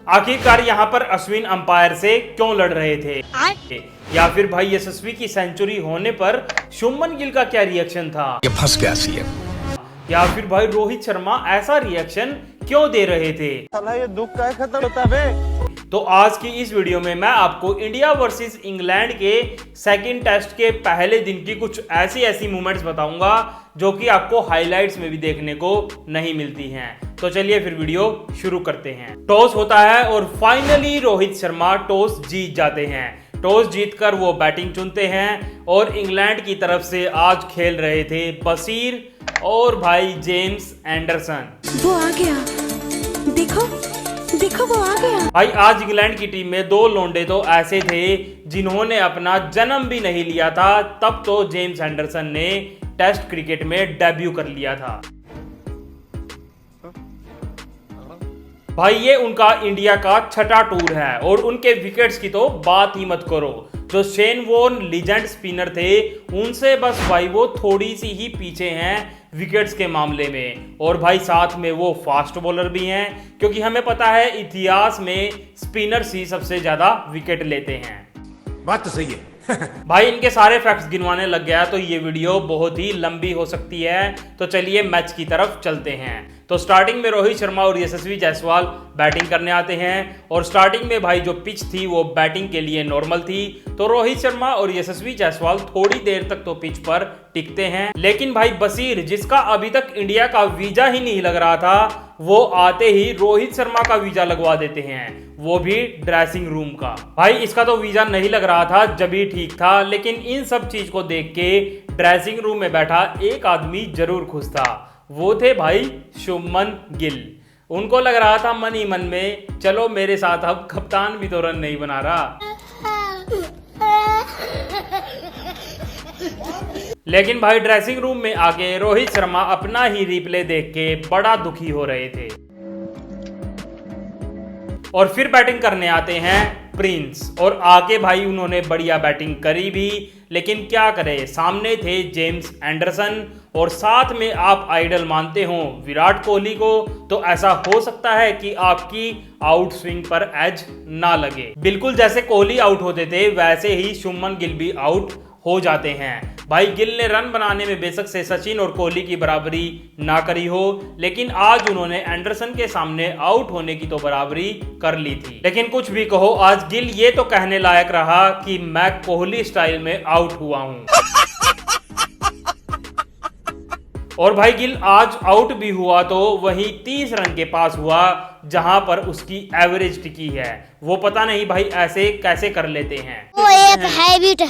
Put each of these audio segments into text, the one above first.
आखिरकार यहाँ पर अश्विन अंपायर से क्यों लड़ रहे थे, या फिर भाई यशस्वी की सेंचुरी होने पर शुभमन गिल का क्या रिएक्शन था, ये फंस गया सीएम, या फिर भाई रोहित शर्मा ऐसा रिएक्शन क्यों दे रहे थे। साला ये दुख का खत्म होता है। तो आज की इस वीडियो में मैं आपको इंडिया वर्सेस इंग्लैंड के सेकंड टेस्ट के पहले दिन की कुछ ऐसी मोमेंट्स बताऊंगा जो कि आपको हाइलाइट्स में भी देखने को नहीं मिलती हैं। तो चलिए फिर वीडियो शुरू करते हैं। टॉस होता है और फाइनली रोहित शर्मा टॉस जीत जाते हैं। टॉस जीतकर वो बैटिंग चुनते हैं और इंग्लैंड की तरफ से आज खेल रहे थे बशीर और भाई जेम्स एंडरसन। वो आ गया, देखो देखो वो आ गया। भाई आज इंग्लैंड की टीम में दो लोंडे तो ऐसे थे जिन्होंने अपना जन्म भी नहीं लिया था, तब तो जेम्स एंडरसन ने टेस्ट क्रिकेट में डेब्यू कर लिया था। भाई ये उनका इंडिया का छठा टूर है और उनके विकेट्स की तो बात ही मत करो। जो शेन वॉर्न लीजेंड स्पिनर थे उनसे बस भाई वो थोड़ी सी ही पीछे हैं विकेट्स के मामले में, और भाई साथ में वो फास्ट बॉलर भी हैं क्योंकि हमें पता है इतिहास में स्पिनर्स ही सबसे ज्यादा विकेट लेते हैं। बात तो सही है। भाई इनके सारे फैक्ट्स गिनवाने लग गया तो ये वीडियो बहुत ही लंबी हो सकती है, तो चलिए मैच की तरफ चलते हैं। तो स्टार्टिंग में रोहित शर्मा और यशस्वी जायसवाल बैटिंग करने आते हैं और स्टार्टिंग में भाई जो पिच थी वो बैटिंग के लिए नॉर्मल थी, तो रोहित शर्मा और यशस्वी जायसवाल थोड़ी देर तक तो पिच पर टिकते हैं, लेकिन भाई बशीर जिसका अभी तक इंडिया का वीजा ही नहीं लग रहा था वो आते ही रोहित शर्मा का वीजा लगवा देते हैं, वो भी ड्रेसिंग रूम का। भाई इसका तो वीजा नहीं लग रहा था जब ही ठीक था, लेकिन इन सब चीज को देख के ड्रेसिंग रूम में बैठा एक आदमी जरूर खुश था, वो थे भाई शुभमन गिल। उनको लग रहा था मन ही मन में चलो मेरे साथ अब कप्तान भी तो रन नहीं बना रहा। लेकिन भाई ड्रेसिंग रूम में आके रोहित शर्मा अपना ही रिप्ले देख के बड़ा दुखी हो रहे थे। और फिर बैटिंग करने आते हैं प्रिंस, और आके भाई उन्होंने बढ़िया बैटिंग करी भी, लेकिन क्या करे सामने थे जेम्स एंडरसन और साथ में आप आइडल मानते हो विराट कोहली को, तो ऐसा हो सकता है कि आपकी आउट स्विंग पर एज ना लगे। बिल्कुल जैसे कोहली आउट होते थे वैसे ही शुभमन गिल भी आउट हो जाते हैं। भाई गिल ने रन बनाने में बेशक से सचिन और कोहली की बराबरी ना करी हो, लेकिन आज उन्होंने एंडरसन के सामने आउट होने की तो बराबरी कर ली थी। लेकिन कुछ भी कहो आज गिल ये तो कहने लायक रहा कि मैं कोहली स्टाइल में आउट हुआ हूं। और भाई गिल आज आउट भी हुआ तो वही 30 रन के पास हुआ जहां पर उसकी एवरेज टिकी है। वो पता नहीं भाई ऐसे कैसे कर लेते हैं। वो एक हैबिट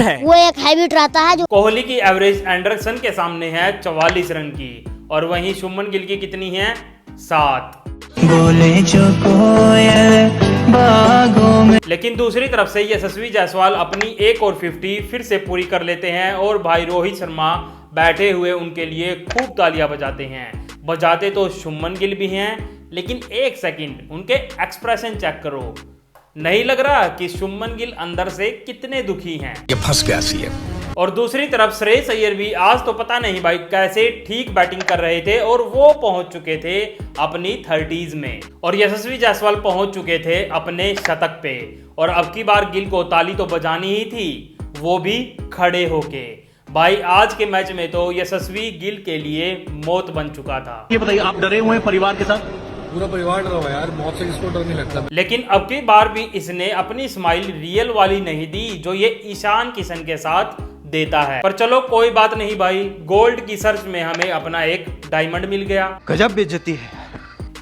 है वो एक हैबिट रहता है जो कोहली की एवरेज एंडरसन के सामने है 44 रन की, और वहीं शुभमन गिल की कितनी है 7। बोले जो कोयल बागों में। लेकिन दूसरी तरफ से यशस्वी जायसवाल अपनी एक और 50 फिर से पूरी कर लेते हैं और भाई रोहित शर्मा बैठे हुए उनके लिए खूब तालियां बजाते हैं। बजाते तो शुभमन गिल भी हैं, लेकिन एक सेकंड उनके एक्सप्रेशन चेक करो, नहीं लग रहा कि शुभमन गिल अंदर से कितने दुखी हैं। ये फंस गया सीएम। और दूसरी तरफ श्रेयस अय्यर भी आज तो पता नहीं भाई कैसे ठीक बैटिंग कर रहे थे और वो पहुंच चुके थे अपनी 30s में, और यशस्वी जायसवाल पहुंच चुके थे अपने शतक पे, और अब की बार गिल को ताली तो बजानी ही थी, वो भी खड़े होके। भाई आज के मैच में तो यशस्वी गिल के लिए मौत बन चुका था। ये बताइए आप डरे हुए हैं परिवार के साथ? पूरा परिवार डरा हुआ है यार, बहुत से किसको डर नहीं लगता। लेकिन अब की बार भी इसने अपनी स्माइल रियल वाली नहीं दी जो ये ईशान किशन के साथ देता है। पर चलो कोई बात नहीं भाई, गोल्ड की सर्च में हमें अपना एक डायमंड मिल गया। गजब बेइज्जती है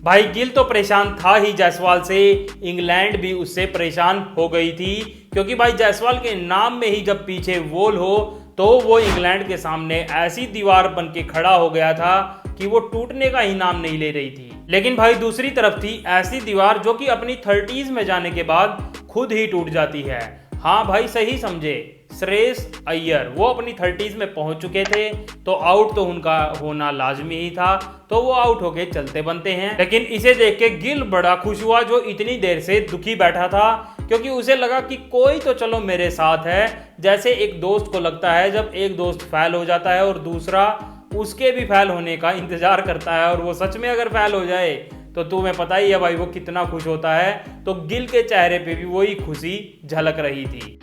भाई गिल तो परेशान था ही जायसवाल से, इंग्लैंड भी उससे परेशान हो गई थी, क्योंकि भाई जायसवाल के नाम में ही जब पीछे वॉल हो तो वो इंग्लैंड के सामने ऐसी दीवार बन के खड़ा हो गया था कि वो टूटने का ही नाम नहीं ले रही थी। लेकिन भाई दूसरी तरफ थी ऐसी दीवार जो कि अपनी 30s में जाने के बाद खुद ही टूट जाती है। हाँ भाई सही समझे, श्रेयस अय्यर वो अपनी 30s में पहुंच चुके थे, तो आउट तो उनका होना लाजमी ही था, तो वो आउट होके चलते बनते हैं। लेकिन इसे देख के गिल बड़ा खुश हुआ जो इतनी देर से दुखी बैठा था, क्योंकि उसे लगा कि कोई तो चलो मेरे साथ है, जैसे एक दोस्त को लगता है जब एक दोस्त फेल हो जाता है और दूसरा उसके भी फेल होने का इंतजार करता है, और वो सच में अगर फेल हो जाए तो तुम्हें पता ही है भाई वो कितना खुश होता है। तो गिल के चेहरे पे भी वही खुशी झलक रही थी।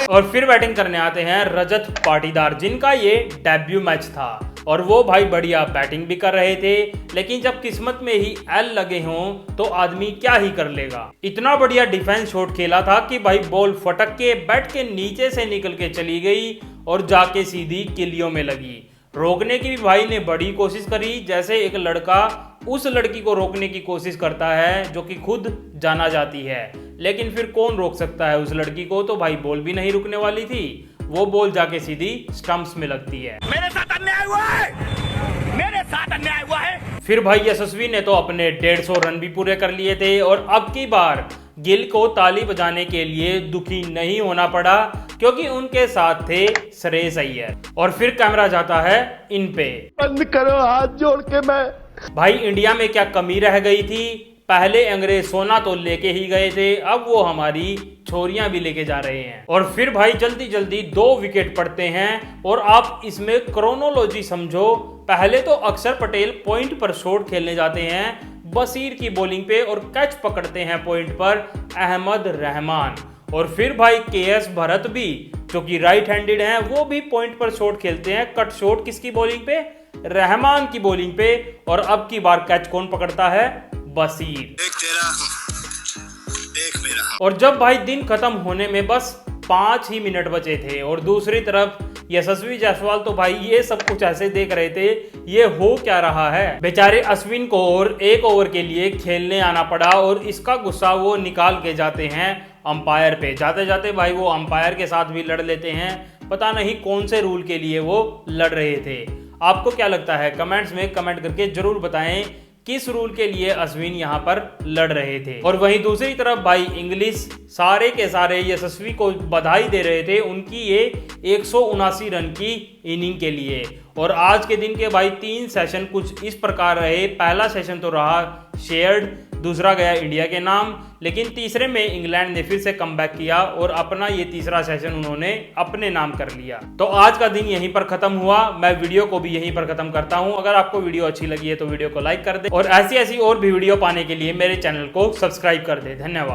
और फिर बैटिंग करने आते हैं रजत पाटीदार, जिनका ये डेब्यू मैच था और वो भाई बढ़िया बैटिंग भी कर रहे थे। लेकिन जब किस्मत में ही एल लगे हों तो आदमी क्या ही कर लेगा। इतना बढ़िया डिफेंस शॉट खेला था कि भाई बॉल फटक के बैट के नीचे से निकल के चली गई और जाके सीधी किलियों में लगी। रोकने की भी भाई ने बड़ी कोशिश करी, जैसे एक लड़का उस लड़की को रोकने की कोशिश करता है जो कि खुद जाना जाती है। लेकिन फिर कौन रोक सकता है उस लड़की को, तो भाई बॉल भी नहीं रुकने वाली थी, वो बॉल जाके सीधी स्टंप्स में लगती है। मेरे साथ अन्याय हुआ है, मेरे साथ अन्याय हुआ है। फिर भाई यशस्वी ने तो अपने 150 रन भी पूरे कर लिए थे और अब की बार गिल को ताली बजाने के लिए दुखी नहीं होना पड़ा, क्योंकि उनके साथ थे श्रेयस अय्यर। और फिर कैमरा जाता है इन पे। बंद करो हाथ जोड़ के। मैं भाई इंडिया में क्या कमी रह गई थी? पहले अंग्रेज सोना तो लेके ही गए थे, अब वो हमारी छोरियां भी लेके जा रहे हैं। और फिर भाई जल्दी जल्दी 2 विकेट पड़ते हैं और आप इसमें क्रोनोलॉजी समझो। पहले तो अक्षर पटेल पॉइंट पर शॉट खेलने जाते हैं बशीर की बॉलिंग पे और कैच पकड़ते हैं पॉइंट पर अहमद रहमान। और फिर भाई केएस भरत भी, जो कि राइट हैंडेड हैं, वो भी पॉइंट पर शॉट खेलते हैं। कट शॉट किसकी बॉलिंग पे? रहमान की बॉलिंग पे। और अब की बार कैच कौन पकड़ता है? बशीर। एक तेरा, एक मेरा। और जब भाई दिन खत्म होने में बस 5 ही मिनट बचे थे और दूसरी तरफ यशस्वी जायसवाल तो भाई ये सब कुछ ऐसे देख रहे थे, ये हो क्या रहा है। बेचारे अश्विन को और 1 ओवर के लिए खेलने आना पड़ा और इसका गुस्सा वो निकाल के जाते हैं अंपायर पे। जाते जाते भाई वो अंपायर के साथ भी लड़ लेते हैं। पता नहीं कौन से रूल के लिए वो लड़ रहे थे। आपको क्या लगता है? कमेंट्स में कमेंट करके जरूर बताएं किस रूल के लिए अश्विन यहाँ पर लड़ रहे थे। और वहीं दूसरी तरफ भाई इंग्लिश सारे के सारे यशस्वी को बधाई दे रहे थे उनकी ये 179 रन की इनिंग के लिए। और आज के दिन के भाई 3 सेशन कुछ इस प्रकार रहे। पहला सेशन तो रहा शेयर्ड, दूसरा गया इंडिया के नाम, लेकिन तीसरे में इंग्लैंड ने फिर से कमबैक किया और अपना ये तीसरा सेशन उन्होंने अपने नाम कर लिया। तो आज का दिन यहीं पर खत्म हुआ। मैं वीडियो को भी यहीं पर खत्म करता हूं। अगर आपको वीडियो अच्छी लगी है तो वीडियो को लाइक कर दे और ऐसी और भी वीडियो पाने के लिए मेरे चैनल को सब्सक्राइब कर दे। धन्यवाद।